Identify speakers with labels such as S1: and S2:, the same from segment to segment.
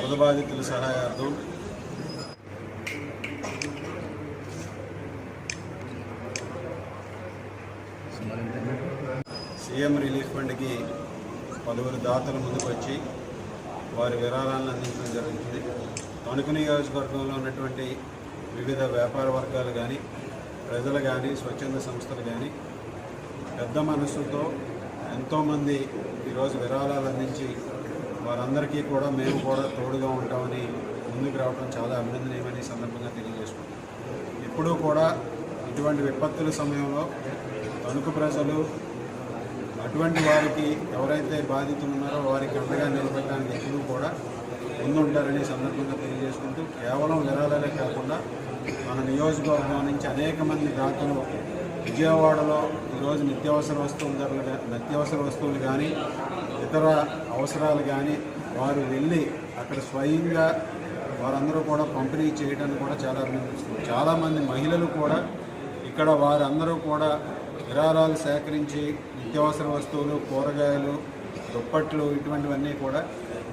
S1: వరద బాధితుల సహాయార్థం CM relief ఫండ్కి పలువురు దాతలు ముందుకు వచ్చి వారి విరాళాలను అందించడం జరుగుతుంది. తణుకు నియోజకవర్గంలో ఉన్నటువంటి వివిధ వ్యాపార వర్గాలు కానీ, ప్రజలు కానీ, స్వచ్ఛంద సంస్థలు కానీ పెద్ద మనసుతో ఎంతోమంది ఈరోజు విరాళాలు అందించి వారందరికీ కూడా మేము కూడా తోడుగా ఉంటామని ముందుకు రావడం చాలా అభినందనీయమని సందర్భంగా తెలియజేసుకుంటాం. ఇప్పుడు కూడా ఇటువంటి విపత్తుల సమయంలో తణుకు ప్రజలు అటువంటి వారికి ఎవరైతే బాధితులు ఉన్నారో వారికి అండగా నిలబెట్టడానికి ఎప్పుడూ కూడా ముందుంటారని సందర్భంగా తెలియజేసుకుంటూ, కేవలం విరాళాలే కాకుండా మన నియోజకవర్గం నుంచి అనేక మంది దాతలు విజయవాడలో ఈరోజు నిత్యావసర వస్తువులు కానీ ఇతర అవసరాలు కానీ వారు వెళ్ళి అక్కడ స్వయంగా వారందరూ కూడా పంపిణీ చేయడానికి కూడా చాలా అభినందిస్తున్నారు. చాలామంది మహిళలు కూడా ఇక్కడ వారందరూ కూడా విరాళాలు సేకరించి నిత్యావసర వస్తువులు, కూరగాయలు, దుప్పట్లు ఇటువంటివన్నీ కూడా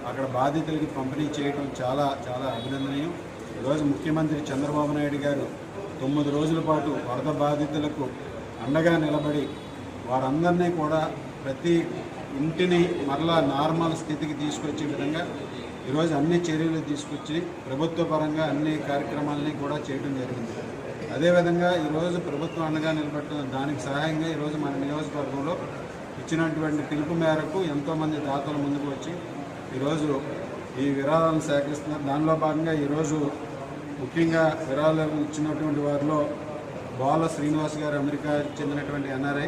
S1: అక్కడ బాధితులకి పంపిణీ చేయడం చాలా చాలా అభినందనీయం. ఈరోజు ముఖ్యమంత్రి చంద్రబాబు నాయుడు గారు 9 రోజుల పాటు వరద బాధితులకు అండగా నిలబడి వారందరినీ కూడా ప్రతి ఇంటిని మరలా నార్మల్ స్థితికి తీసుకొచ్చే విధంగా ఈరోజు అన్ని చర్యలు తీసుకొచ్చి ప్రభుత్వ పరంగా అన్ని కార్యక్రమాలని కూడా చేయడం జరిగింది. అదేవిధంగా ఈరోజు ప్రభుత్వం అండగా నిలబెట్టిన దానికి సహాయంగా ఈరోజు మన నియోజకవర్గంలో ఇచ్చినటువంటి పిలుపు మేరకు ఎంతోమంది దాతలు ముందుకు వచ్చి ఈరోజు ఈ విరాళాలను సేకరిస్తున్నారు. దానిలో భాగంగా ఈరోజు ముఖ్యంగా విరాళాలు ఇచ్చినటువంటి వారిలో బాల శ్రీనివాస్ గారు, అమెరికా చెందినటువంటి ఎన్ఆర్ఐ,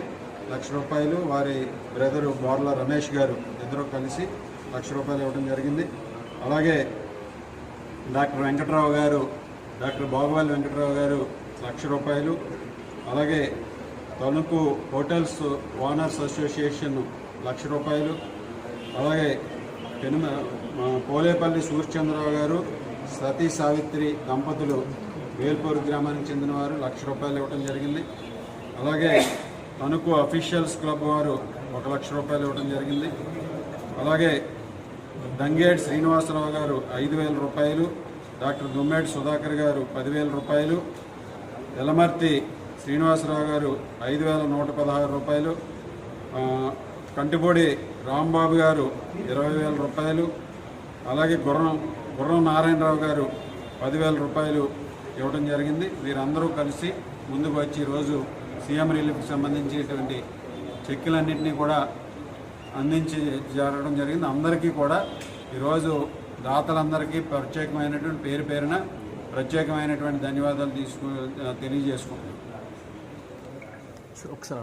S1: ₹1,00,000, వారి బ్రదరు బోర్ల రమేష్ గారు ఇద్దరు కలిసి ₹1,00,000 ఇవ్వడం జరిగింది. అలాగే డాక్టర్ వెంకట్రావు గారు, డాక్టర్ బాగువాలి వెంకట్రావు గారు ₹1,00,000. అలాగే తణుకు హోటల్స్ ఓనర్స్ అసోసియేషన్ ₹1,00,000. అలాగే పోలేపల్లి సూర్యచంద్రరావు గారు, సతీ సావిత్రి దంపతులు వేల్పూరు గ్రామానికి చెందినవారు ₹1,00,000 ఇవ్వడం జరిగింది. అలాగే తణుకు అఫీషియల్స్ క్లబ్ వారు ₹1,00,000 ఇవ్వడం జరిగింది. అలాగే దంగేడ్ శ్రీనివాసరావు గారు ₹5,000, డాక్టర్ దుమ్మేటి సుధాకర్ గారు ₹10,000, ఎలమర్తి శ్రీనివాసరావు గారు ₹5,116, కంటిపూడి రాంబాబు గారు ₹20,000, అలాగే గుర్రం నారాయణరావు గారు ₹10,000 ఇవ్వడం జరిగింది. వీరందరూ కలిసి ముందుకు వచ్చి ఈరోజు సీఎం రిలీఫ్కి సంబంధించినటువంటి చెక్కులన్నింటినీ కూడా అందించి జరగడం జరిగింది. అందరికీ కూడా ఈరోజు దాతలందరికీ ప్రత్యేకమైనటువంటి పేరున ప్రత్యేకమైనటువంటి ధన్యవాదాలు తెలియజేసుకుంటున్నాం.
S2: ఒకసారి